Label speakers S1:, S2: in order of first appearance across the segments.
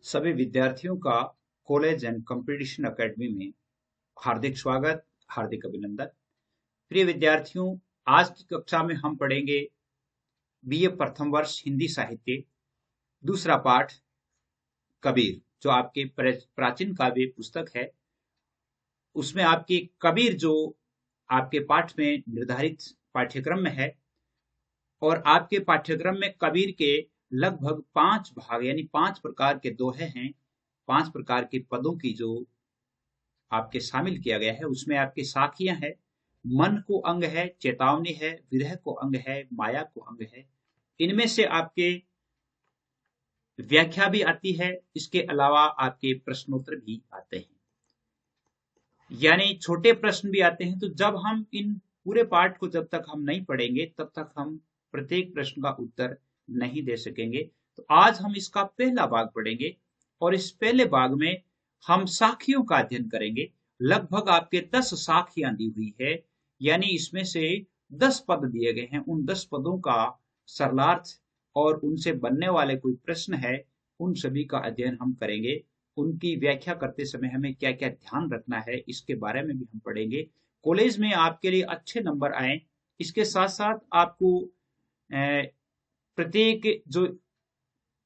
S1: सभी विद्यार्थियों का कॉलेज एंड कंपटीशन एकेडमी में हार्दिक स्वागत, हार्दिक अभिनंदन। प्रिय विद्यार्थियों, आज की कक्षा में हम पढ़ेंगे बीए प्रथम वर्ष हिंदी साहित्य दूसरा पाठ कबीर, जो आपके प्राचीन काव्य पुस्तक है। उसमें आपकी कबीर जो आपके पाठ में निर्धारित पाठ्यक्रम में है, और आपके पाठ्यक्रम में कबीर के लगभग 5 भाग यानी 5 प्रकार के दोहे हैं। 5 प्रकार के पदों की जो आपके शामिल किया गया है, उसमें आपकी साखियां है, मन को अंग है, चेतावनी है, विरह को अंग है, माया को अंग है। इनमें से आपके व्याख्या भी आती है, इसके अलावा आपके प्रश्नोत्तर भी आते हैं, यानी छोटे प्रश्न भी आते हैं। तो जब हम इन पूरे पाठ को जब तक हम नहीं पढ़ेंगे तब तक हम प्रत्येक प्रश्न का उत्तर नहीं दे सकेंगे। तो आज हम इसका पहला भाग पढ़ेंगे और इस पहले भाग में हम साखियों का अध्ययन करेंगे। लगभग आपके 10 साखियां दी हुई है, यानी इसमें से 10 पद दिए गए हैं। उन 10 पदों का सरलार्थ और उनसे बनने वाले कोई प्रश्न है, उन सभी का अध्ययन हम करेंगे। उनकी व्याख्या करते समय हमें क्या क्या ध्यान रखना है, इसके बारे में भी हम पढ़ेंगे। कॉलेज में आपके लिए अच्छे नंबर आए, इसके साथ साथ आपको प्रत्येक जो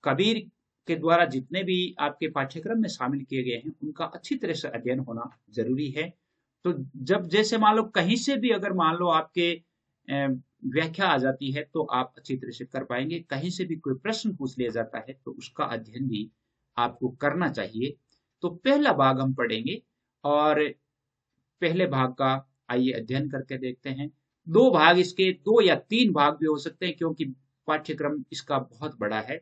S1: कबीर के द्वारा जितने भी आपके पाठ्यक्रम में शामिल किए गए हैं, उनका अच्छी तरह से अध्ययन होना जरूरी है। तो जब जैसे मान लो कहीं से भी अगर मान लो आपके व्याख्या आ जाती है तो आप अच्छी तरह से कर पाएंगे। कहीं से भी कोई प्रश्न पूछ लिया जाता है तो उसका अध्ययन भी आपको करना चाहिए। तो पहला भाग हम पढ़ेंगे और पहले भाग का आइए अध्ययन करके देखते हैं। 2 भाग इसके, 2 या 3 भाग भी हो सकते हैं, क्योंकि पाठ्यक्रम इसका बहुत बड़ा है।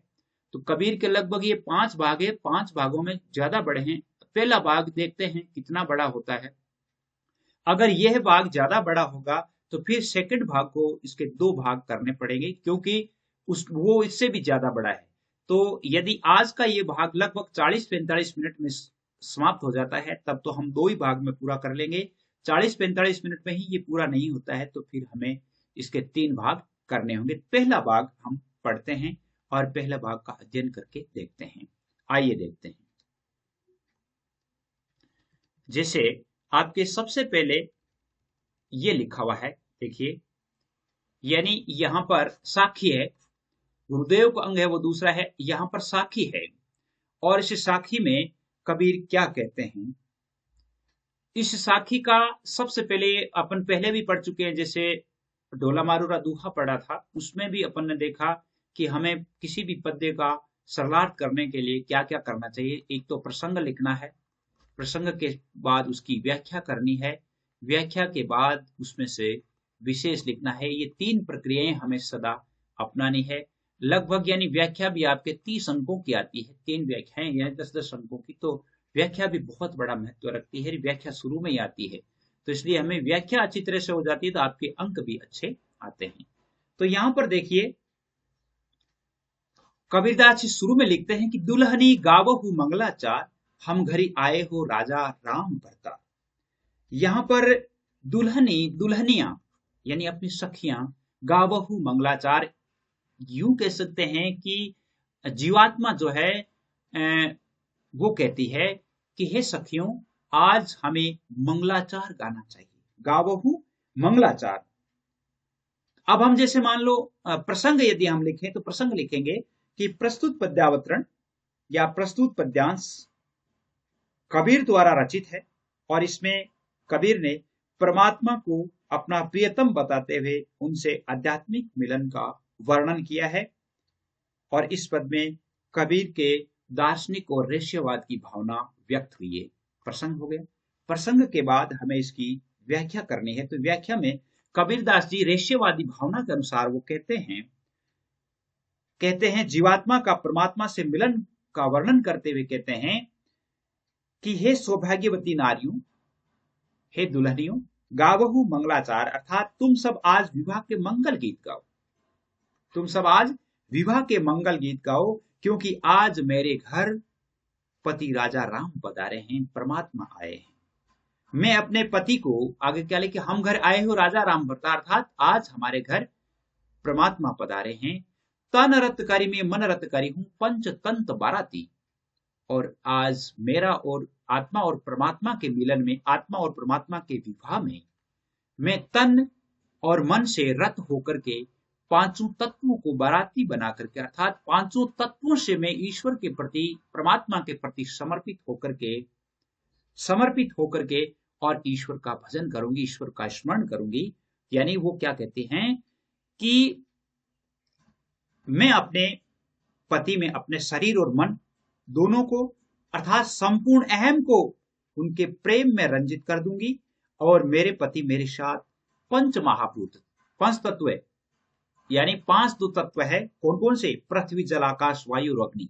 S1: तो कबीर के लगभग ये 5 भाग है, 5 भागों में ज्यादा बड़े हैं। पहला भाग देखते हैं कितना बड़ा होता है। अगर यह भाग ज्यादा बड़ा होगा तो फिर सेकंड भाग को इसके 2 भाग करने पड़ेंगे, क्योंकि वो इससे भी ज्यादा बड़ा है। तो यदि आज का ये भाग लगभग 40-45 मिनट में समाप्त हो जाता है, तब तो हम 2 ही भाग में पूरा कर लेंगे। 40-45 मिनट में ही ये पूरा नहीं होता है तो फिर हमें इसके 3 भाग करने होंगे। पहला भाग हम पढ़ते हैं और पहले भाग का अध्ययन करके देखते हैं। आइए देखते हैं। जैसे आपके सबसे पहले ये लिखा हुआ है, देखिए, यानी यहां पर साखी है, गुरुदेव का अंग है वो दूसरा है, यहां पर साखी है। और इस साखी में कबीर क्या कहते हैं, इस साखी का सबसे पहले अपन पहले भी पढ़ चुके हैं। जैसे डोला मारूरा दूहा पढ़ा था, उसमें भी अपन ने देखा कि हमें किसी भी पद्य का सरलार्थ करने के लिए क्या क्या करना चाहिए। एक तो प्रसंग लिखना है, प्रसंग के बाद उसकी व्याख्या करनी है, व्याख्या के बाद उसमें से विशेष लिखना है। ये 3 प्रक्रियाएं हमें सदा अपनानी है। लगभग यानी व्याख्या भी आपके 30 अंकों की आती है, 3 व्याख्याएं यानी 10-10 अंकों की। तो व्याख्या भी बहुत बड़ा महत्व रखती है, व्याख्या शुरू में ही आती है, तो इसलिए हमें व्याख्या अच्छी तरह से हो जाती है तो आपके अंक भी अच्छे आते हैं। तो यहां पर देखिए, कबीरदास जी शुरू में लिखते हैं कि दुल्हनी गावहु मंगलाचार, हम घरी आए हो राजा राम भरता। यहां पर दुल्हनी, दुल्हनिया यानी अपनी सखियां, गावहु मंगलाचार, यूं कह सकते हैं कि जीवात्मा जो है वो कहती है कि हे सखियों, आज हमें मंगलाचार गाना चाहिए। गावहु मंगलाचार। अब हम जैसे मान लो प्रसंग यदि हम लिखें तो प्रसंग लिखेंगे कि प्रस्तुत पद्यावतरण या प्रस्तुत पद्यांश कबीर द्वारा रचित है, और इसमें कबीर ने परमात्मा को अपना प्रियतम बताते हुए उनसे आध्यात्मिक मिलन का वर्णन किया है। और इस पद में कबीर के दार्शनिक और रेश्यवाद की भावना व्यक्त हुई है। प्रसंग हो गया। प्रसंग के बाद हमें इसकी व्याख्या करनी है। तो व्याख्या में कबीरदास जी रेश्यवादी भावना के अनुसार वो कहते हैं जीवात्मा का परमात्मा से मिलन का वर्णन करते हुए कहते हैं कि हे सौभाग्यवती नारियों, हे दुल्हनियों, गावहु मंगलाचार, अर्थात तुम सब आज विवाह के मंगल गीत गाओ। तुम सब आज विवाह के मंगल गीत गाओ, क्योंकि आज मेरे घर पति राजा राम पधारे हैं, परमात्मा आए हैं। मैं अपने पति को, आगे क्या लिखे, हम घर आए हो राजा राम भरता, अर्थात आज हमारे घर परमात्मा पधारे हैं। तन रत करी में मन रत करी हूं, पंच तंत बाराती। और आज मेरा और आत्मा और परमात्मा के मिलन में, आत्मा और परमात्मा के विवाह में मैं तन और मन से रत होकर के पांचों तत्वों को बाराती बना करके, अर्थात पांचों तत्वों से मैं ईश्वर के प्रति, परमात्मा के प्रति समर्पित होकर के और ईश्वर का भजन करूंगी, ईश्वर का स्मरण करूंगी। यानी वो क्या कहते हैं कि मैं अपने पति में अपने शरीर और मन दोनों को, अर्थात संपूर्ण अहम को उनके प्रेम में रंजित कर दूंगी, और मेरे पति मेरे साथ पंच महाभूत, पंच तत्व है, यानी पांच दो तत्व है। कौन कौन से? पृथ्वी जल आकाश वायु और अग्नि।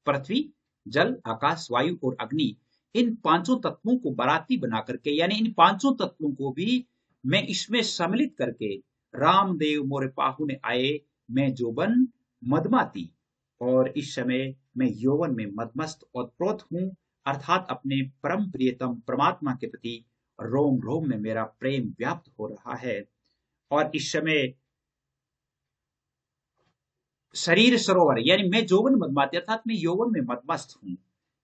S1: पृथ्वी जल आकाश वायु और अग्नि, इन पांचों तत्वों को बाराती बना करके, यानी इन पांचों तत्वों को भी मैं इसमें सम्मिलित करके, रामदेव मोरे पाहुने आए, मैं जोबन मदमाती, और इस समय मैं यौवन में मदमस्त और प्रोत हूं, अर्थात अपने परम प्रियतम परमात्मा के प्रति रोम रोम में मेरा प्रेम व्याप्त हो रहा है। और इस समय शरीर सरोवर, यानी मैं यौवन मदमाती, अर्थात मैं यौवन में मदमस्त हूं,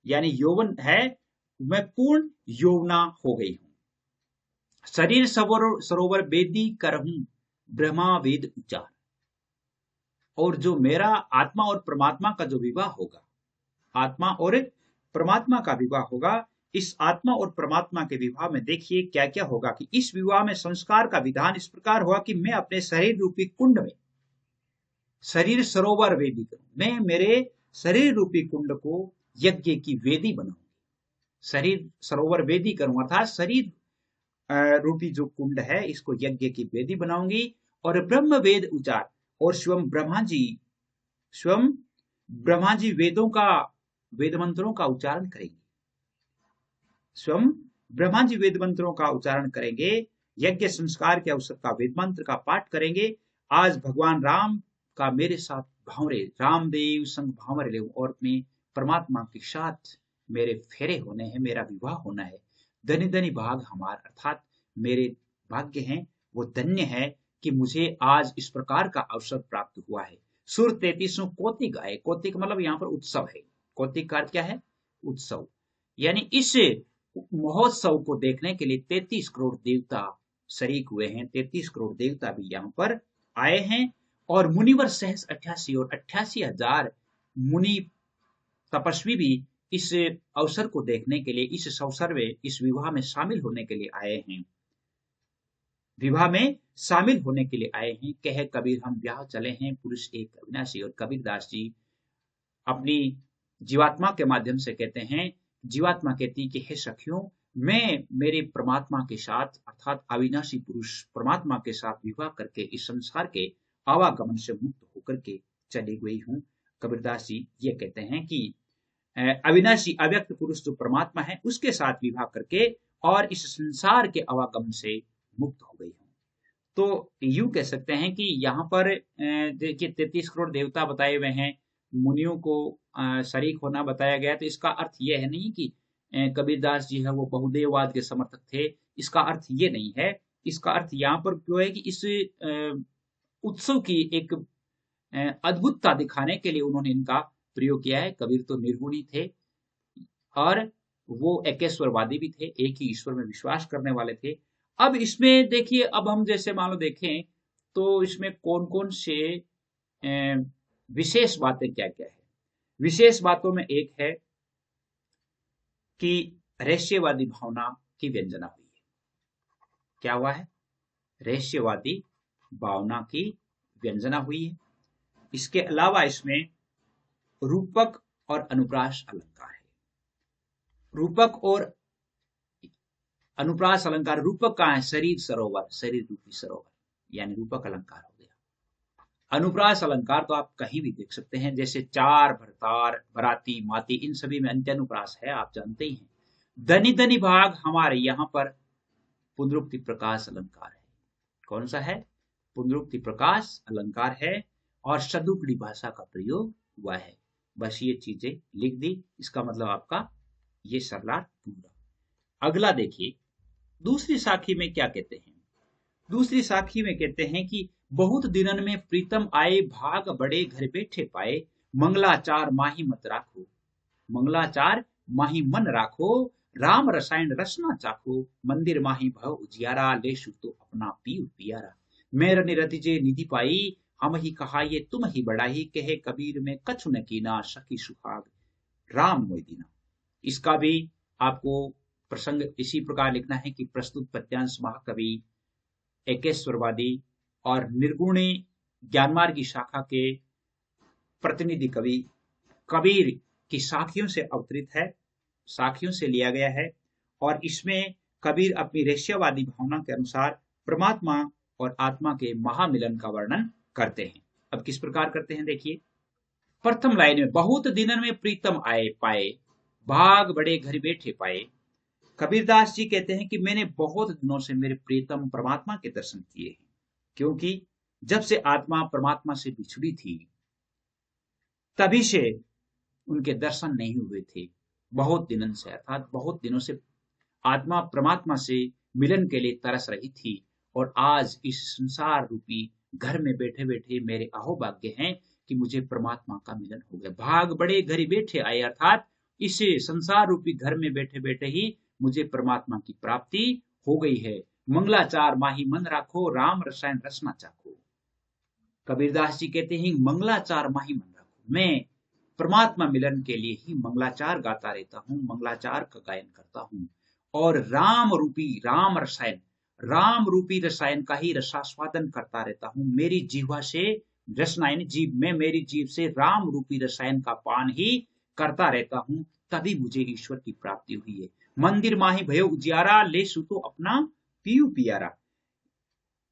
S1: यानी यौवन है, मैं पूर्ण यौवना हो गई हूं। शरीर सरोवर वेदी करहूं ब्रह्मा वेद उच्चार। और जो मेरा आत्मा और परमात्मा का जो विवाह होगा, आत्मा और परमात्मा का विवाह होगा, इस आत्मा और परमात्मा के विवाह में देखिए क्या क्या होगा कि इस विवाह में संस्कार का विधान इस प्रकार होगा कि मैं अपने शरीर रूपी कुंड में शरीर सरोवर वेदी करूं, मैं मेरे शरीर रूपी कुंड को यज्ञ की वेदी बनाऊंगी। शरीर सरोवर वेदी करूं, अर्थात शरीर रूपी जो कुंड है इसको यज्ञ की वेदी बनाऊंगी, और ब्रह्म वेद उच्चार, और स्वयं ब्रह्मा जी वेद मंत्रों का उच्चारण करेंगे, स्वयं ब्रह्मा जी वेद मंत्रों का उच्चारण करेंगे, यज्ञ संस्कार के अवसर का वेद मंत्र का पाठ करेंगे। आज भगवान राम का मेरे साथ भावरे, रामदेव संग भावरे ले, और अपने परमात्मा के साथ मेरे फेरे होने हैं, मेरा विवाह होना है। धन्य धन्य भाग हमार, अर्थात मेरे भाग्य हैं, वो धन्य है कि मुझे आज इस प्रकार का अवसर प्राप्त हुआ है। सुर 33 कौतिक आए, कौतिक मतलब यहाँ पर उत्सव है, कौतिक का अर्थ क्या है? उत्सव। यानी इस महोत्सव को देखने के लिए 33 करोड़ देवता शरीक हुए हैं, 33 करोड़ देवता भी यहाँ पर आए हैं, और मुनिवर सहस 88 और 88,000 मुनि तपस्वी भी इस अवसर को देखने के लिए, इस अवसर में, इस विवाह में शामिल होने के लिए आए हैं, विवाह में शामिल होने के लिए आए हैं। कहे कबीर हम ब्याह चले हैं पुरुष एक अविनाशी। और कबीरदास जी अपनी जीवात्मा के माध्यम से कहते हैं, जीवात्मा कहती कि हे सखियों, मैं मेरे परमात्मा के साथ, अर्थात अविनाशी पुरुष परमात्मा के साथ विवाह करके इस संसार के आवागमन से मुक्त होकर के चली गई हूँ। कबीरदास जी ये कहते हैं कि अविनाशी अव्यक्त पुरुष जो परमात्मा है उसके साथ विवाह करके और इस संसार के आवागमन से मुक्त हो गई हूँ। तो यूं कह सकते हैं कि यहाँ पर देखिए 33 करोड़ देवता बताए हुए हैं, मुनियों को शरीक होना बताया गया। तो इसका अर्थ ये है नहीं कि कबीरदास जी है वो बहुदेववाद के समर्थक थे, इसका अर्थ ये नहीं है। इसका अर्थ यहाँ पर क्यों है कि इस उत्सव की एक अद्भुतता दिखाने के लिए उन्होंने इनका प्रयोग किया है। कबीर तो निर्गुणी थे और वो एकेश्वरवादी भी थे, एक ही ईश्वर में विश्वास करने वाले थे। अब इसमें देखिए, अब हम जैसे मान लो देखें तो इसमें कौन कौन से विशेष बातें क्या क्या है। विशेष बातों में एक है कि रहस्यवादी भावना की व्यंजना हुई है। क्या हुआ है? रहस्यवादी भावना की व्यंजना हुई है। इसके अलावा इसमें रूपक और अनुप्रास अलंकार है। रूपक और अनुप्रास अलंकार, रूपक कहाँ है? शरीर सरोवर, शरीर रूपी सरोवर, यानी रूपक अलंकार हो गया। अनुप्रास अलंकार तो आप कहीं भी देख सकते हैं, जैसे चार, भरतार, बराती, माती, इन सभी में अंत्य अनुप्रास है, आप जानते ही हैं। धनी धनी भाग हमारे यहाँ पर पुनरुक्ति प्रकाश अलंकार है। कौन सा है? पुनरुक्ति प्रकाश अलंकार है, और सदुपड़ी भाषा का प्रयोग हुआ है। बस ये चीजें लिख दी, इसका मतलब आपका ये सरलार पूरा। अगला देखिए, दूसरी साखी में क्या कहते हैं। दूसरी साखी में कहते हैं कि बहुत दिनन में प्रीतम आए, भाग बड़े घर बैठे पाए, मंगलाचार माही मत राखो, मंगलाचार माही मन राखो, राम रसायन रसना चाखो, मंदिर माही भव उजियारा, ले तो अपना पीऊ पियारा। मेर निरति जे निधि पाई, हम ही कहा ये तुम ही बड़ाई, कहे कबीर में कछु न कीना, सखी सुहाग राम मोहि दीना। इसका भी आपको प्रसंग इसी प्रकार लिखना है कि प्रस्तुत पद्यांश महाकवि एकेश्वरवादी और निर्गुणी ज्ञानमार्ग की शाखा के प्रतिनिधि कवि कबीर की साखियों से अवतरित है, साखियों से लिया गया है। और इसमें कबीर अपनी रहस्यवादी भावना के अनुसार परमात्मा और आत्मा के महामिलन का वर्णन करते हैं। अब किस प्रकार करते हैं देखिए। प्रथम लाइन में, बहुत दिनन में प्रीतम आए पाए, भाग बड़े घर बैठे पाए। कबीरदास जी कहते हैं कि मैंने बहुत दिनों से मेरे प्रीतम परमात्मा के दर्शन किए हैं, क्योंकि जब से आत्मा परमात्मा से बिछड़ी थी तभी से उनके दर्शन नहीं हुए थे। बहुत दिनों से, अर्थात बहुत दिनों से आत्मा परमात्मा से मिलन के लिए तरस रही थी, और आज इस संसार रूपी घर में बैठे बैठे मेरे अहोभाग्य हैं कि मुझे परमात्मा का मिलन हो गया। भाग बड़े घर बैठे आए, अर्थात इस संसार रूपी घर में बैठे बैठे ही मुझे परमात्मा की प्राप्ति हो गई है। मंगलाचार माही मन राखो, राम रसायन रसना चाखो। कबीरदास जी कहते हैं मंगलाचार माही मन राखो, मैं परमात्मा मिलन के लिए ही मंगलाचार गाता रहता हूँ, मंगलाचार का गायन करता हूँ, और राम रूपी रसायन का ही रसास्वादन करता रहता हूँ। मेरी जीवा से रसनायन जीव में, मेरी जीव से राम रूपी रसायन का पान ही करता रहता हूँ, तभी मुझे ईश्वर की प्राप्ति हुई है। मंदिर माही भयो उजियारा, ले सुतो अपना पीयू पियारा।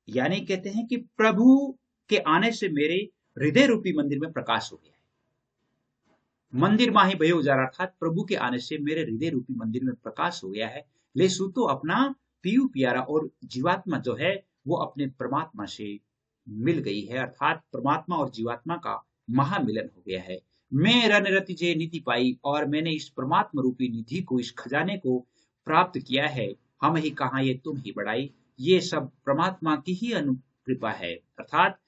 S1: यानी कहते हैं कि प्रभु के आने से मेरे हृदय रूपी मंदिर में प्रकाश हो गया है। मंदिर माही भयो उजारा, अर्थात प्रभु के आने से मेरे हृदय रूपी मंदिर में प्रकाश हो गया है। ले सुतो अपना पीयू पियारा, और जीवात्मा जो है वो अपने परमात्मा से मिल गई है, अर्थात परमात्मा और जीवात्मा का महामिलन हो गया है। मैं रन रति जे निधि पाई, और मैंने इस परमात्मा रूपी निधि को, इस खजाने को प्राप्त किया है। हम ही कहा ये तुम ही बड़ाई, ये सब परमात्मा की ही अनुकृपा है, अर्थात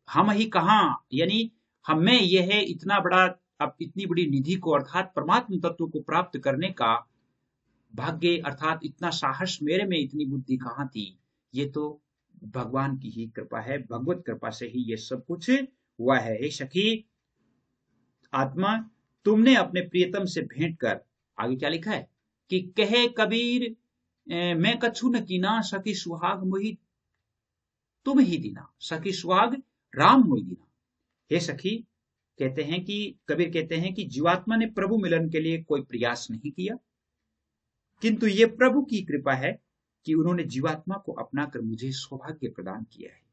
S1: हम ही कहा यानी हमें यह है इतना बड़ा, अब इतनी बड़ी निधि को अर्थात परमात्मा तत्व को प्राप्त करने का भाग्य, अर्थात इतना साहस मेरे में, इतनी बुद्धि कहाँ थी। ये तो भगवान की ही कृपा है, भगवत कृपा से ही ये सब कुछ हुआ है। हे सखी आत्मा, तुमने अपने प्रियतम से भेंट कर, आगे क्या लिखा है कि कहे कबीर मैं कछु न कीना, सखी सुहाग मोहि तुम ही दीना, सखी सुहाग राम मोहि दीना। हे सखी, कहते हैं कि कबीर कहते हैं कि जीवात्मा ने प्रभु मिलन के लिए कोई प्रयास नहीं किया, किंतु ये प्रभु की कृपा है कि उन्होंने जीवात्मा को अपनाकर मुझे सौभाग्य प्रदान किया है।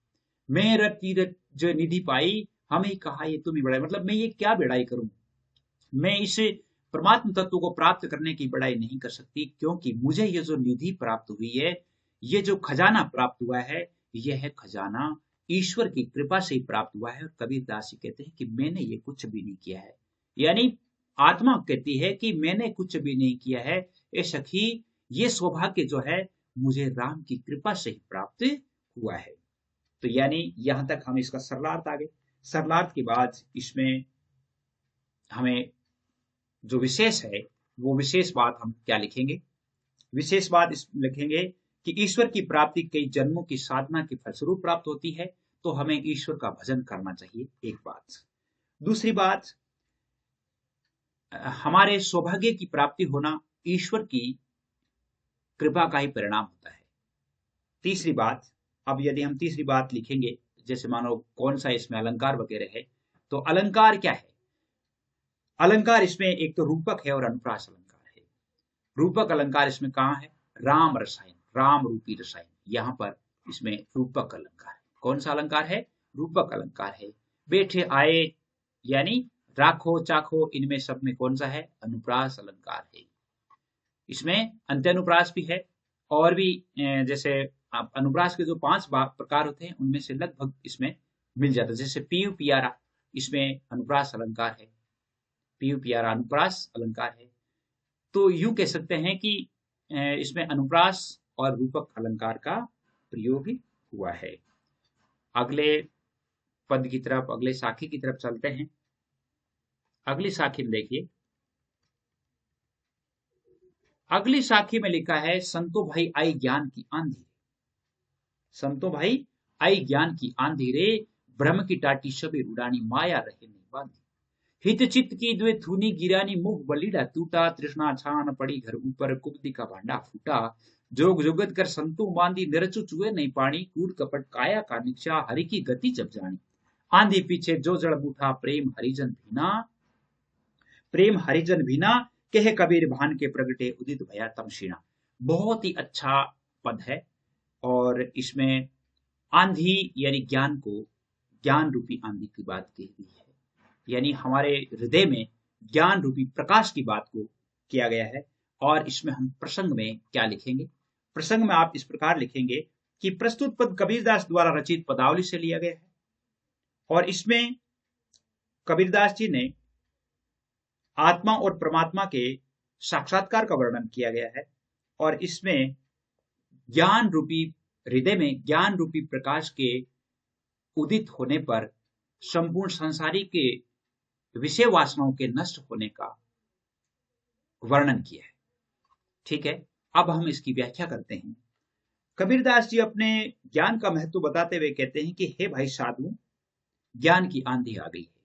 S1: मैं रति जो निधि पाई, हमें ही कहा ये तुम ही बड़ाई, मतलब मैं ये क्या बड़ाई करूं, मैं इस परमात्मा तत्व को प्राप्त करने की बड़ाई नहीं कर सकती, क्योंकि मुझे ये जो निधि प्राप्त हुई है, ये जो खजाना प्राप्त हुआ है, यह खजाना ईश्वर की कृपा से ही प्राप्त हुआ है। और कबीरदास जी कहते हैं कि मैंने ये कुछ भी नहीं किया है, यानी आत्मा कहती है कि मैंने कुछ भी नहीं किया है। ए सखी, ये सौभाग्य जो है मुझे राम की कृपा से ही प्राप्त हुआ है। तो यानी यहां तक हम इसका सरलार्थ आ गए। सरलार्थ के बाद इसमें हमें जो विशेष है, वो विशेष बात हम क्या लिखेंगे, विशेष बात इस लिखेंगे कि ईश्वर की प्राप्ति कई जन्मों की साधना के फलस्वरूप प्राप्त होती है, तो हमें ईश्वर का भजन करना चाहिए, एक बात। दूसरी बात, हमारे सौभाग्य की प्राप्ति होना ईश्वर की कृपा का ही परिणाम होता है। तीसरी बात, अब यदि हम तीसरी बात लिखेंगे, जैसे मानो कौन सा इसमें अलंकार वगैरह है, तो अलंकार क्या है, अलंकार इसमें एक तो रूपक है और अनुप्रास अलंकार है। रूपक अलंकार इसमें कहाँ है, राम रसायन, राम रूपी रसायन, यहाँ पर इसमें रूपक अलंकार है। कौन सा अलंकार है, रूपक अलंकार है। बैठे आए यानी राखो चाखो, इनमें सब में कौन सा है, अनुप्रास अलंकार है। इसमें अंत्यानुप्रास भी है, और भी जैसे अनुप्रास के जो 5 प्रकार होते हैं उनमें से लगभग इसमें मिल जाता है। जैसे पीयू पियारा, इसमें अनुप्रास अलंकार है, पीयू पियारा अनुप्रास अलंकार है। तो यूं कह सकते हैं कि इसमें अनुप्रास और रूपक अलंकार का प्रयोग हुआ है। अगले पद की तरफ, अगले साखी की तरफ चलते हैं। अगली साखी में देखिए, अगली साखी में लिखा है, संतो भाई आई ज्ञान की आंधी, संतो भाई आई ज्ञान की आंधी रे, ब्रह्म की टाटी सबे उड़ानी, माया रहे नहीं बांधी। हित चित्त की द्वे थूनी गिरानी, मुख बलिड़ा टूटा, तृष्णा छान पड़ी घर ऊपर, कुब्दी का भांडा फूटा। जोग जुगत कर संतु बांधी, निरचु चुए नहीं पानी, कूड़ कपट काया का निक्षा, हरि की गति जब जानी। आंधी पीछे जो जड़ बूठा, प्रेम हरिजन भीना, प्रेम हरिजन भीना, कहे कबीर भान के प्रगटे, उदित भया तमशीना। बहुत ही अच्छा पद है, और इसमें आंधी यानी ज्ञान को, ज्ञान रूपी आंधी की बात कही गई है, यानी हमारे हृदय में ज्ञान रूपी प्रकाश की बात को किया गया है। और इसमें हम प्रसंग में क्या लिखेंगे? प्रसंग में आप इस प्रकार लिखेंगे कि प्रस्तुत पद कबीरदास द्वारा रचित पदावली से लिया गया है, और इसमें कबीरदास जी ने आत्मा और परमात्मा के साक्षात्कार का वर्णन किया गया है, और इसमें ज्ञान रूपी हृदय में ज्ञान रूपी प्रकाश के उदित होने पर संपूर्ण संसारी के विषय वासनाओं के नष्ट होने का वर्णन किया है। ठीक है, अब हम इसकी व्याख्या करते हैं। कबीरदास जी अपने ज्ञान का महत्व बताते हुए कहते हैं कि हे भाई साधु, ज्ञान की आंधी आ गई है।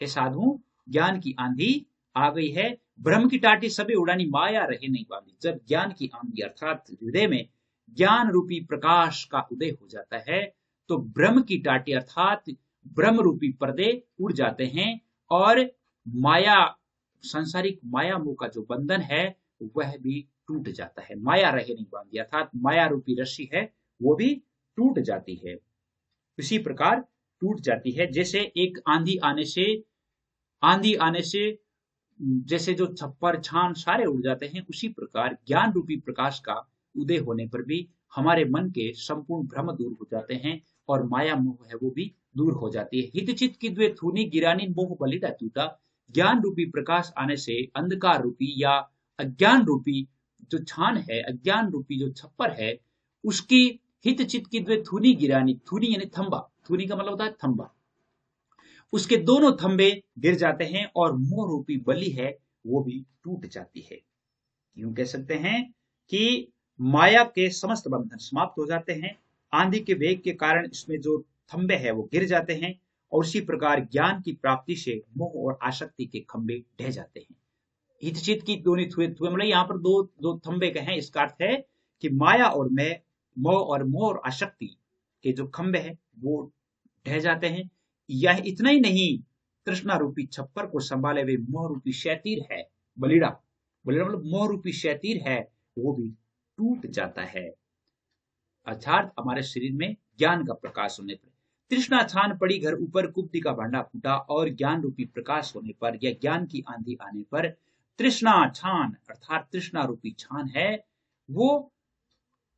S1: हे साधु, ज्ञान की आंधी आ गई है, ब्रह्म की टाटी सबे उड़ानी, माया रहे नहीं बांधी। जब ज्ञान की आंधी अर्थात हृदय में ज्ञान रूपी प्रकाश का उदय हो जाता है, तो ब्रह्म की टाटी अर्थात ब्रह्म रूपी पर्दे उड़ जाते हैं, और माया, सांसारिक माया मोह का जो बंधन है वह भी टूट जाता है। माया रहे नहीं बांधी अर्थात माया रूपी रस्सी है वो भी टूट जाती है। इसी प्रकार टूट जाती है, जैसे एक आंधी आने से जैसे जो छप्पर छान सारे उड़ जाते हैं, उसी प्रकार ज्ञान रूपी प्रकाश का उदय होने पर भी हमारे मन के संपूर्ण भ्रम दूर हो जाते हैं, और माया मोह है वो भी दूर हो जाती है। हित चित की द्वे थूनी गिरानी, मोह बलिड़ा टूटा। ज्ञान रूपी प्रकाश आने से अंधकार रूपी या अज्ञान रूपी जो छान है, अज्ञान रूपी जो छप्पर है, उसकी हित चित की द्वे थूनी गिरानी, थूनी यानी थंबा, थूनी का मतलब होता है थंबा, उसके दोनों थंबे गिर जाते हैं, और मोह रूपी बलि है वो भी टूट जाती है। यूं कह सकते हैं कि माया के समस्त बंधन समाप्त हो जाते हैं। आंधी के वेग के कारण इसमें जो थंबे हैं वो गिर जाते हैं, और उसी प्रकार ज्ञान की प्राप्ति से मोह और आसक्ति के खंबे ढह जाते हैं। हितचित की दोनों थुए थुए मतलब यहाँ पर दो दो थंबे कहे, इसका अर्थ है कि माया और मोह और आसक्ति के जो खंबे हैं वो ढह जाते हैं। यह इतना ही नहीं, तृष्णा रूपी छप्पर को संभाले हुए मोह रूपी शैतीर है, बलिड़ा, बलिड़ा मतलब मोह रूपी शैतीर है, वो भी टूट जाता है। अर्थात हमारे शरीर में ज्ञान का प्रकाश होने पर तृष्णा छान पड़ी घर ऊपर, कुब्दी का भांडा फूटा, और ज्ञान रूपी प्रकाश होने पर या ज्ञान की आंधी आने पर तृष्णा छान अर्थात तृष्णा रूपी छान है वो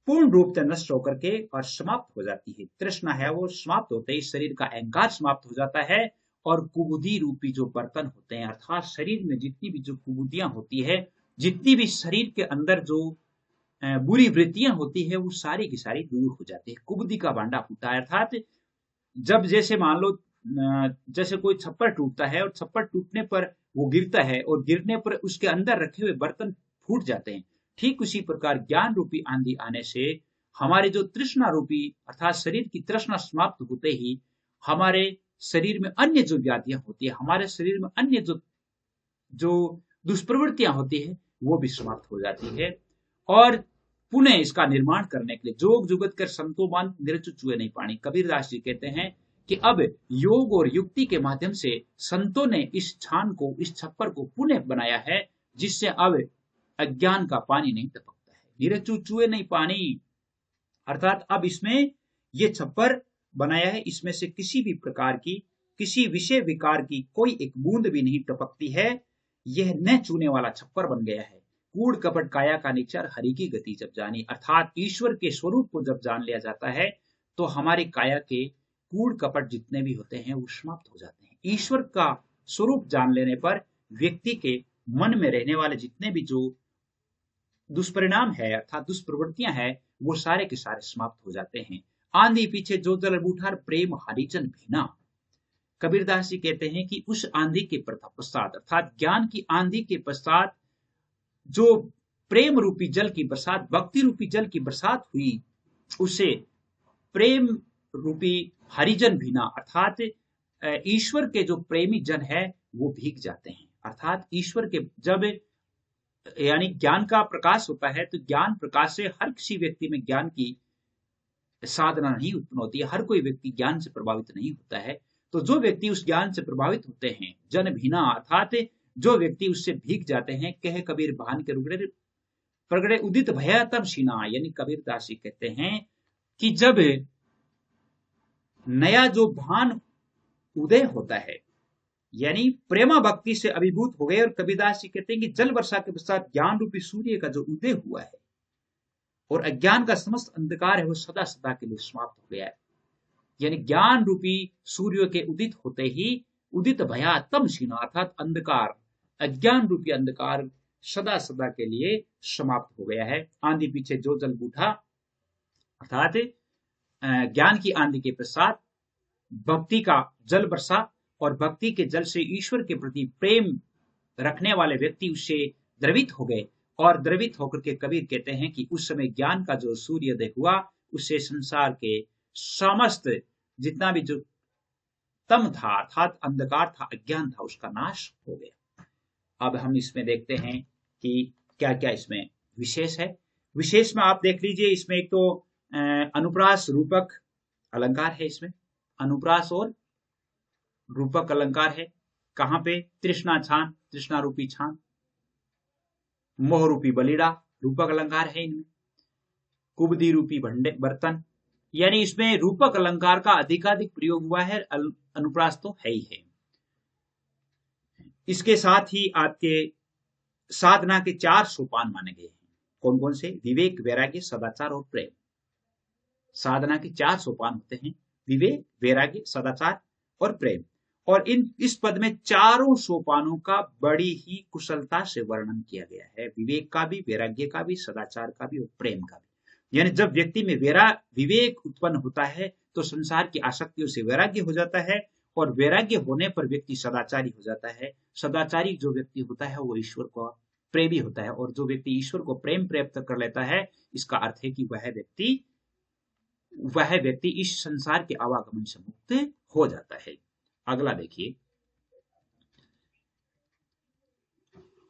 S1: पूर्ण रूप से नष्ट होकर के और समाप्त हो जाती है। तृष्णा है वो समाप्त होते ही शरीर का अहंकार समाप्त हो जाता है, और कुबुद्धि रूपी जो बर्तन होते हैं अर्थात शरीर में जितनी भी जो कुबुद्धियां होती है, जितनी भी शरीर के अंदर जो बुरी वृत्तियां होती है, वो सारी की सारी दूर हो जाती है। कुबुद्धि का भांडा फूटा है अर्थात जब जैसे मान लो जैसे कोई छप्पर टूटता है, और छप्पर टूटने पर वो गिरता है, और गिरने पर उसके अंदर रखे हुए बर्तन फूट जाते हैं। ठीक उसी प्रकार ज्ञान रूपी आंधी आने से हमारे जो तृष्णा रूपी अर्थात शरीर की तृष्णा समाप्त होते ही हमारे शरीर में अन्य जो व्याधियां होती है, हमारे शरीर में अन्य जो जो दुष्प्रवृत्तियां होती है वो भी समाप्त हो जाती है। और पुनः इसका निर्माण करने के लिए जोग जुगत कर संतोमान निरचु चुए नहीं पानी, कबीरदास जी कहते हैं कि अब योग और युक्ति के माध्यम से संतों ने इस छान को, इस छप्पर को पुनः बनाया है, जिससे अब अज्ञान का पानी नहीं टपकता है। निरचु चुए नहीं पानी अर्थात अब इसमें ये छप्पर बनाया है, इसमें से किसी भी प्रकार की, किसी विषय विकार की कोई एक बूंद भी नहीं टपकती है। यह न चूने वाला छप्पर बन गया है। कूड़ कपट काया का निचर, हरि की गति जब जानी, अर्थात ईश्वर के स्वरूप को जब जान लिया जाता है तो हमारी काया के कूड़ कपट जितने भी होते हैं वो समाप्त हो जाते हैं। ईश्वर का स्वरूप जान लेने पर व्यक्ति के मन में रहने वाले जितने भी जो दुष्परिणाम है अर्थात दुष्प्रवृत्तियां हैं वो सारे के सारे समाप्त हो जाते हैं। आंधी पीछे जो जल बूठार, प्रेम हरिजन भीना। कबीरदास जी कहते हैं कि उस आंधी के पश्चात अर्थात ज्ञान की आंधी के पश्चात जो प्रेम रूपी जल की बरसात, भक्ति रूपी जल की बरसात हुई, उसे प्रेम रूपी हरिजन भीना, अर्थात ईश्वर के जो प्रेमी जन है वो भीग जाते हैं। अर्थात ईश्वर के जब यानी ज्ञान का प्रकाश होता है तो ज्ञान प्रकाश से हर किसी व्यक्ति में ज्ञान की साधना नहीं उत्पन्न होती है, हर कोई व्यक्ति ज्ञान से प्रभावित नहीं होता है। तो जो व्यक्ति उस ज्ञान से प्रभावित होते हैं, जन भीना अर्थात जो व्यक्ति उससे भीग जाते हैं, कह कबीर भान के रुगड़े प्रगड़े उदित भया तब सीना, यानी कबीर दास जी कहते हैं कि जब नया जो भान उदय होता है, यानी प्रेमा भक्ति से अभिभूत हो गए, और कबीरदास जी कहते हैं कि जल वर्षा के पश्चात ज्ञान रूपी सूर्य का जो उदय हुआ है और अज्ञान का समस्त अंधकार है वो सदा सदा के लिए समाप्त हो गया है। यानी ज्ञान रूपी सूर्य के उदित होते ही उदित भया तम सीना, अर्थात अंधकार, अज्ञान रूपी अंधकार सदा सदा के लिए समाप्त हो गया है। आंधी पीछे जो जल बूढ़ा, अर्थात ज्ञान की आंधी के पश्चात भक्ति का जल बरसा, और भक्ति के जल से ईश्वर के प्रति प्रेम रखने वाले व्यक्ति उससे द्रवित हो गए, और द्रवित होकर के कबीर कहते हैं कि उस समय ज्ञान का जो सूर्योदय हुआ, उससे संसार के समस्त जितना भी जो तम था अर्थात अंधकार था, अज्ञान था, उसका नाश हो गया। अब हम इसमें देखते हैं कि क्या क्या इसमें विशेष है। विशेष में आप देख लीजिए, इसमें एक तो अनुप्रास रूपक अलंकार है, इसमें अनुप्रास और रूपक अलंकार है। कहां पे? तृष्णा छान, तृष्णा रूपी छान, मोह रूपी बलिड़ा रूपक अलंकार है इनमें। कुबदी रूपी भंडे बर्तन, यानी इसमें रूपक अलंकार का अधिकाधिक प्रयोग हुआ है, अनुप्रास तो है ही है। इसके साथ ही आपके साधना के 4 सोपान माने गए हैं। कौन कौन से? विवेक, वैराग्य, सदाचार और प्रेम। साधना के 4 सोपान होते हैं, विवेक, वैराग्य, सदाचार और प्रेम। और इस पद में चारों सोपानों का बड़ी ही कुशलता से वर्णन किया गया है, विवेक का भी, वैराग्य का भी, सदाचार का भी और प्रेम का भी। यानी जब व्यक्ति में विवेक उत्पन्न होता है तो संसार की आसक्तियों से वैराग्य हो जाता है, और वैराग्य होने पर व्यक्ति सदाचारी हो जाता है। सदाचारी जो व्यक्ति होता है वो ईश्वर को प्रेमी होता है, और जो व्यक्ति ईश्वर को प्रेम प्राप्त कर लेता है, इसका अर्थ है कि वह व्यक्ति इस संसार के आवागमन से मुक्त हो जाता है। अगला देखिए,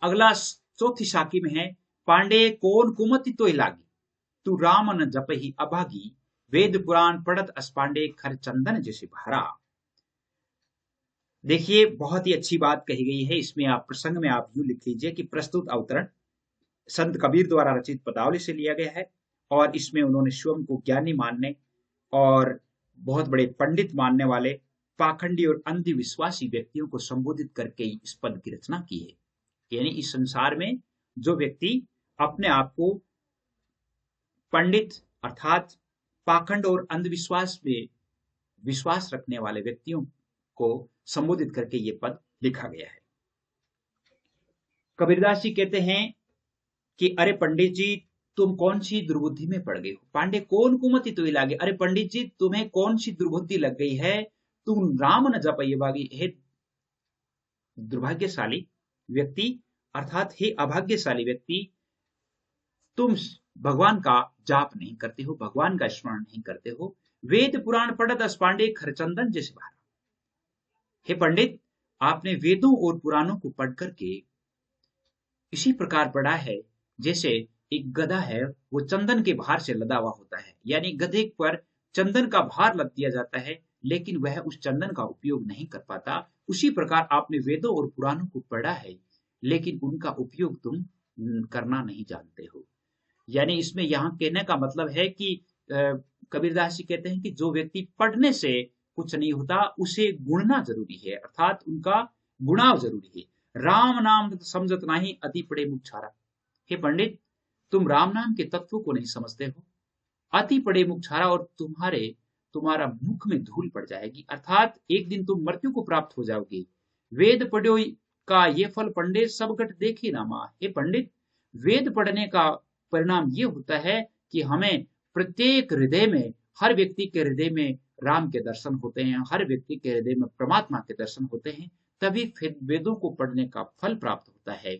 S1: अगला चौथी साखी में है, पांडे कौन कुमति तो लागी, तू राम न जपहि अभागी, वेद पुराण पढ़त अस्पांडे, खर चंदन जैसे भरा। देखिए, बहुत ही अच्छी बात कही गई है इसमें। आप प्रसंग में आप यूं लिख लीजिए कि प्रस्तुत अवतरण संत कबीर द्वारा रचित पदावली से लिया गया है, और इसमें उन्होंने स्वयं को ज्ञानी मानने और बहुत बड़े पंडित मानने वाले पाखंडी और अंधविश्वासी व्यक्तियों को संबोधित करके इस पद की रचना की है। यानी इस संसार में जो व्यक्ति अपने आप को पंडित अर्थात पाखंड और अंधविश्वास में विश्वास रखने वाले व्यक्तियों को संबोधित करके ये पद लिखा गया है। कबीरदास जी कहते हैं कि अरे पंडित जी, तुम कौन सी दुर्बुद्धि में पड़ गए हो। पांडे कौन कुमति तो लागे, अरे पंडित जी तुम्हें कौन सी दुर्बुद्धि लग गई है, तुम राम न जपइये बागी। हे दुर्भाग्यशाली व्यक्ति अर्थात हे अभाग्यशाली व्यक्ति, तुम भगवान का जाप नहीं करते हो, भगवान का स्मरण नहीं करते हो। वेद पुराण पढ़त अस्पांडे, खरचंदन जैसे भारा। हे पंडित, आपने वेदों और पुराणों को पढ़ करके इसी प्रकार पढ़ा है जैसे एक गधा है, वो चंदन के भार से लदा हुआ होता है। यानी गधे पर चंदन का भार लग दिया जाता है, लेकिन वह उस चंदन का उपयोग नहीं कर पाता। उसी प्रकार आपने वेदों और पुराणों को पढ़ा है, लेकिन उनका उपयोग तुम करना नहीं जानते हो। यानी इसमें यहाँ कहने का मतलब है कि कबीरदास जी कहते हैं कि जो व्यक्ति पढ़ने से कुछ नहीं होता, उसे गुणना जरूरी है, अर्थात उनका गुणाव जरूरी है। राम नाम समझत नहीं, अति पड़े मुख छारा। हे पंडित, तुम राम नाम के तत्व को नहीं समझते हो, अति पड़े मुख छारा, और तुम्हारा मुख में धूल पड़ जाएगी, अर्थात एक दिन तुम मृत्यु को प्राप्त हो जाओगे। वेद पढ़ो का ये फल पंडित, सब घट देखी ना मां। हे पंडित, वेद पढ़ने का परिणाम ये होता है कि हमें प्रत्येक हृदय में, हर व्यक्ति के हृदय में राम के दर्शन होते हैं, हर व्यक्ति के हृदय में परमात्मा के दर्शन होते हैं, तभी फिर वेदों को पढ़ने का फल प्राप्त होता है।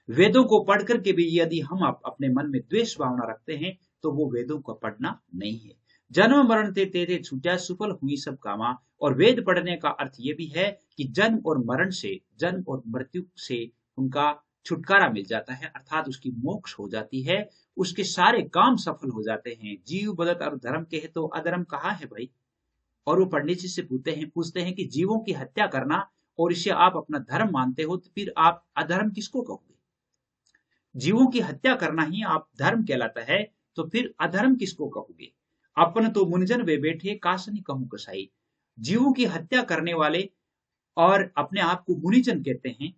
S1: वेदों को पढ़ करके भी यदि हम अपने मन में द्वेष भावना रखते हैं तो वो वेदों का पढ़ना नहीं है। जन्म मरण ते तेरे छूटा सुफल हुई सब कामा। और वेद पढ़ने का अर्थ ये भी है कि जन्म और मरण से, जन्म और मृत्यु से उनका छुटकारा मिल जाता है, अर्थात उसकी मोक्ष हो जाती है, उसके सारे काम सफल हो जाते हैं। जीव बदत और धर्म के है तो अधर्म कहाँ है भाई। और वो पंडित जी से पूछते हैं कि जीवों की हत्या करना और इसे आप अपना धर्म मानते हो तो फिर आप अधर्म किसको कहोगे। जीवों की हत्या करना ही आप धर्म कहलाता है तो फिर अधर्म किसको कहोगे। अपन तो मुनिजन वे बैठे कासनी कहूं कसाई। जीवों की हत्या करने वाले और अपने आप को मुनिजन कहते हैं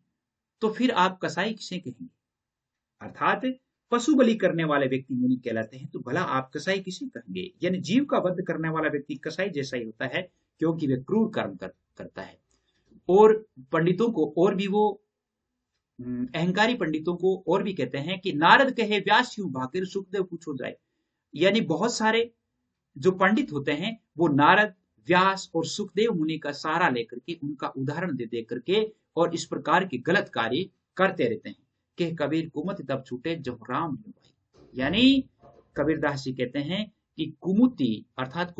S1: तो फिर आप कसाई किसे कहेंगे। अर्थात पशु बलि करने वाले व्यक्ति मुनि कहलाते हैं तो भला आप कसाई किसे कहेंगे। यानी जीव का वध करने वाला व्यक्ति कसाई जैसा ही होता है क्योंकि वह क्रूर कर्म करता है। और पंडितों को और भी वो अहंकारी पंडितों को और भी कहते हैं कि नारद कहे व्यास यूं भाकिर सुखदेव पूछो जाए। यानी बहुत सारे जो पंडित होते हैं वो नारद, व्यास और सुखदेव मुनि का सहारा लेकर के, उनका उदाहरण दे करके और इस प्रकार के गलत कार्य करते रहते हैं कि कबीर कुमति तब छूटे जब राम भाई। यानी कबीरदास जी कहते हैं कि कुमति अर्थात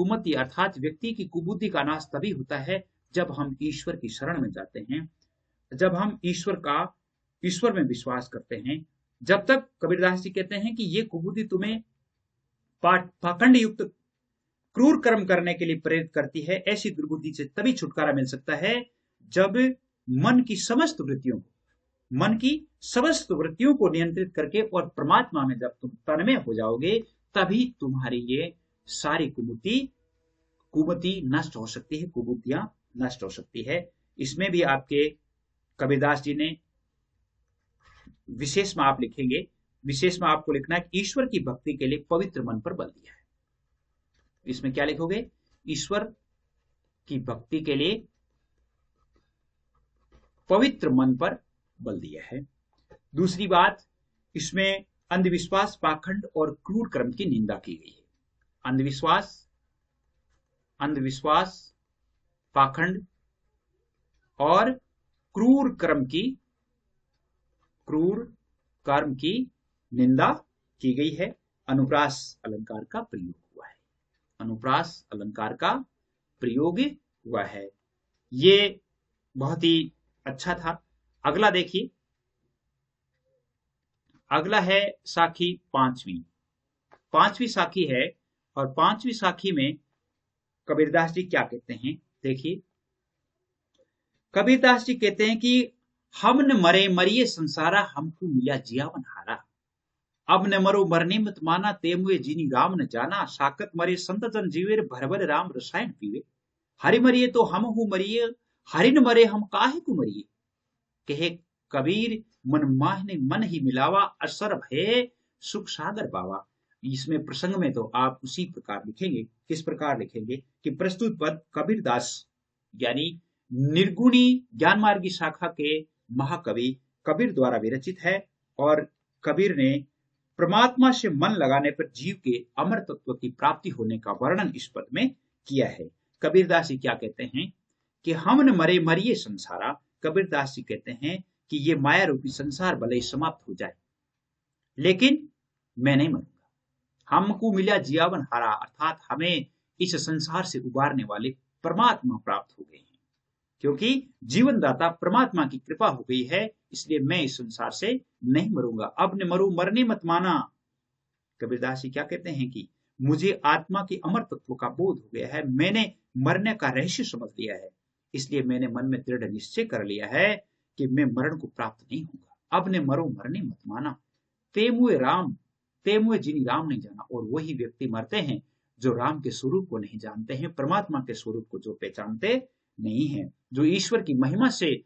S1: व्यक्ति की कुबुद्धि का नाश तभी होता है जब हम ईश्वर की शरण में जाते हैं, जब हम ईश्वर में विश्वास करते हैं। जब तक कबीरदास जी कहते हैं कि ये कुबुद्धि तुम्हें पाखंड युक्त क्रूर कर्म करने के लिए प्रेरित करती है, ऐसी दुर्बुद्धि से तभी छुटकारा मिल सकता है जब मन की समस्त वृत्तियों को नियंत्रित करके और परमात्मा में जब तुम तन्मय हो जाओगे तभी तुम्हारी ये सारी कुमति नष्ट हो सकती है, कुबुद्धियां नष्ट हो सकती है। इसमें भी आपके कबीरदास जी ने विशेष में आप लिखेंगे, विशेष में आपको लिखना है कि ईश्वर की भक्ति के लिए पवित्र मन पर बल दिया है। इसमें क्या लिखोगे, ईश्वर की भक्ति के लिए पवित्र मन पर बल दिया है। दूसरी बात, इसमें अंधविश्वास, पाखंड और क्रूर कर्म की निंदा की गई है। अंधविश्वास, पाखंड और क्रूर कर्म की निंदा की गई है। अनुप्रास अलंकार का प्रयोग हुआ है। अनुप्रास अलंकार का प्रयोग हुआ है। ये बहुत ही अच्छा था। अगला देखिए, अगला है साखी पांचवी साखी है। और पांचवी साखी में कबीरदास जी क्या कहते हैं, देखिए कबीरदास जी कहते हैं कि हम न मरे मरिए संसारा, हमको मिला जियावन हारा। अब न मरो मरने मत माना, ते मुए जिनी राम न जाना। साकत मरे संत जन जीवे, भर भर राम रसायन पीवे। हरि मरिए तो हम हूँ मरिए, हरि न मरे हम काहे को मरिए। कहे कबीर मन माहने मन ही मिलावा, असर भय सुख सागर पावा। इसमें प्रसंग में तो आप उसी प्रकार लिखेंगे। किस प्रकार लिखेंगे कि प्रस्तुत पद कबीरदास यानी निर्गुणी ज्ञान मार्गी शाखा के महाकवि कबीर द्वारा विरचित है। और कबीर ने परमात्मा से मन लगाने पर जीव के अमर तत्व की प्राप्ति होने का वर्णन इस पद में किया है। कबीरदास जी क्या कहते हैं कि हम न मरे मरिए संसारा। कबीरदास जी कहते हैं कि ये माया रूपी संसार भले ही समाप्त हो जाए लेकिन मैं नहीं मरूंगा। हमको मिला जियावन हारा, अर्थात हमें इस संसार से उबारने वाले परमात्मा प्राप्त हो गए हैं। क्योंकि जीवनदाता परमात्मा की कृपा हो गई है, इसलिए मैं इस संसार से नहीं मरूंगा। अब न मरू मरने मत माना। कबीरदास जी क्या कहते हैं कि मुझे आत्मा के अमर तत्व का बोध हो गया है, मैंने मरने का रहस्य समझ लिया है, इसलिए मैंने मन में दृढ़ निश्चय कर लिया है कि मैं मरण को प्राप्त नहीं होगा। अब ने मरो मरने मत माना, तेमुए जिनी राम नहीं जाना। और वही व्यक्ति मरते हैं जो राम के स्वरूप को नहीं जानते हैं, परमात्मा के स्वरूप को जो पहचानते नहीं है, जो ईश्वर की महिमा से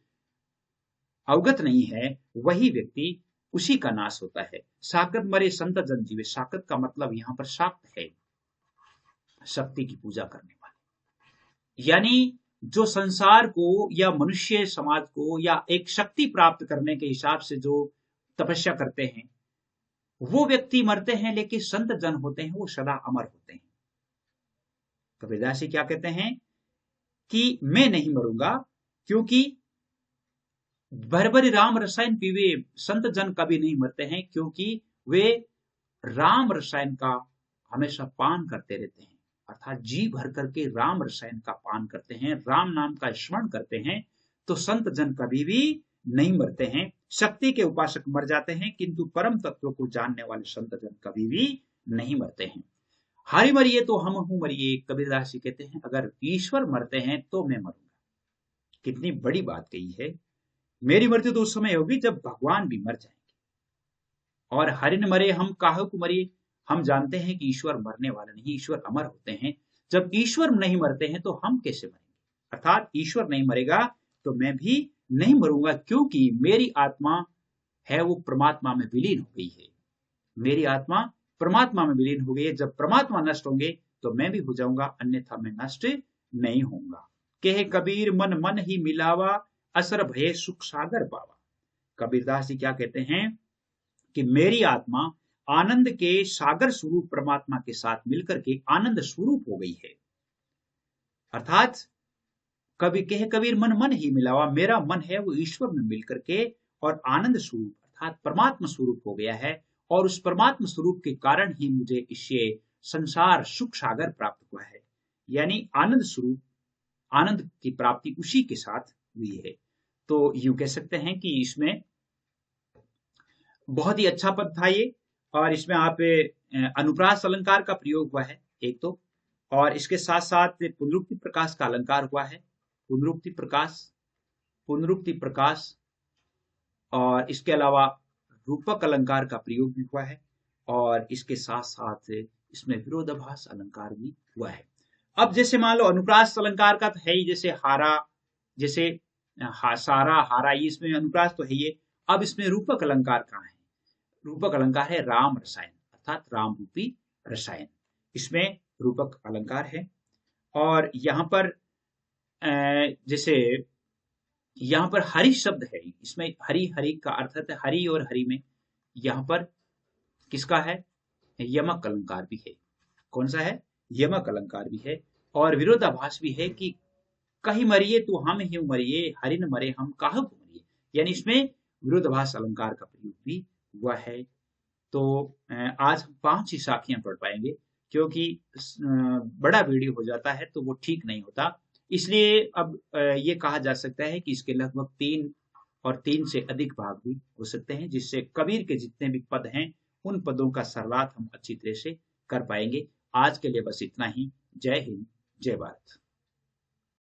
S1: अवगत नहीं है, वही व्यक्ति उसी का नाश होता है। साकत मरे संत जन जीवे। साकत का मतलब यहां पर शाक्त है, शक्ति की पूजा करने वाले। यानी जो संसार को या मनुष्य समाज को या एक शक्ति प्राप्त करने के हिसाब से जो तपस्या करते हैं वो व्यक्ति मरते हैं, लेकिन संत जन होते हैं वो सदा अमर होते हैं। कबीरदास जी क्या कहते हैं कि मैं नहीं मरूंगा, क्योंकि भर भरी राम रसायन पीवे संत जन कभी नहीं मरते हैं, क्योंकि वे राम रसायन का हमेशा पान करते रहते हैं, अर्थात जी भर करके राम रसायन का पान करते हैं, राम नाम का स्मरण करते हैं, तो संत जन कभी भी नहीं मरते हैं। शक्ति के उपासक मर जाते हैं, किंतु परम तत्व को जानने वाले संत जन कभी भी नहीं मरते हैं। हारी मरिए तो हम हूं मरिए, कबीरदास जी कहते हैं, अगर ईश्वर मरते हैं तो मैं मरूंगा। कितनी बड़ी बात कही है। मेरी मृत्यु तो उस समय होगी जब भगवान भी मर जाएंगे। और हरिन मरे हम काहू को मरिए, हम जानते हैं कि ईश्वर मरने वाला नहीं, ईश्वर अमर होते हैं। जब ईश्वर नहीं मरते हैं तो हम कैसे मरेंगे, अर्थात ईश्वर नहीं मरेगा तो मैं भी नहीं मरूंगा, क्योंकि मेरी आत्मा है वो परमात्मा में विलीन हो गई है। मेरी आत्मा परमात्मा में विलीन हो गई है। जब परमात्मा नष्ट होंगे तो मैं भी हो जाऊंगा, अन्यथा मैं नष्ट नहीं होऊंगा। कहे कबीर मन मन ही मिलावा, असर भये सुख सागर पावा। कबीरदास जी क्या कहते हैं कि मेरी आत्मा आनंद के सागर स्वरूप परमात्मा के साथ मिलकर के आनंद स्वरूप हो गई है। अर्थात कभी कहे कबीर मन मन ही मिलावा, मेरा मन है वो ईश्वर में मिलकर के और आनंद स्वरूप अर्थात परमात्मा स्वरूप हो गया है। और उस परमात्मा स्वरूप के कारण ही मुझे इससे संसार सुख सागर प्राप्त हुआ है, यानी आनंद स्वरूप, आनंद की प्राप्ति उसी के साथ हुई है। तो यूं कह सकते हैं कि इसमें बहुत ही अच्छा पद था ये। और इसमें आप अनुप्रास अलंकार का प्रयोग हुआ है एक तो, और इसके साथ साथ पुनरुक्ति प्रकाश का अलंकार हुआ है। पुनरुक्ति प्रकाश, पुनरुक्ति प्रकाश, और इसके अलावा रूपक अलंकार का प्रयोग भी हुआ है, और इसके साथ साथ इसमें विरोधाभास अलंकार भी हुआ है। अब जैसे मान लो अनुप्रास अलंकार का तो है ही, जैसे हारा, जैसे सारा हारा, ये इसमें अनुप्रास तो है ही। अब इसमें रूपक अलंकार कहाँ है? रूपक अलंकार है राम रसायन, अर्थात राम रूपी रसायन, इसमें रूपक अलंकार है। और यहाँ पर जैसे यहाँ पर हरि शब्द है, इसमें हरि हरि का अर्थ है हरि, और हरि में यहाँ पर किसका है? यमक अलंकार भी है। कौन सा है? यमक अलंकार भी है। और विरोधाभास भी है कि कहीं मरिए तो हम ही मरिए, हरि न मरे हम काहू को मरिए, यानी इसमें विरोधाभास अलंकार का प्रयोग भी हुआ है। तो आज हम 5 ही साखियां पढ़ पाएंगे, क्योंकि बड़ा वीडियो हो जाता है तो वो ठीक नहीं होता। इसलिए अब ये कहा जा सकता है कि इसके लगभग 3 और 3 से अधिक भाग भी हो सकते हैं, जिससे कबीर के जितने भी पद हैं उन पदों का सर्लाथ हम अच्छी तरह से कर पाएंगे। आज के लिए बस इतना ही। जय हिंद, जय भारत।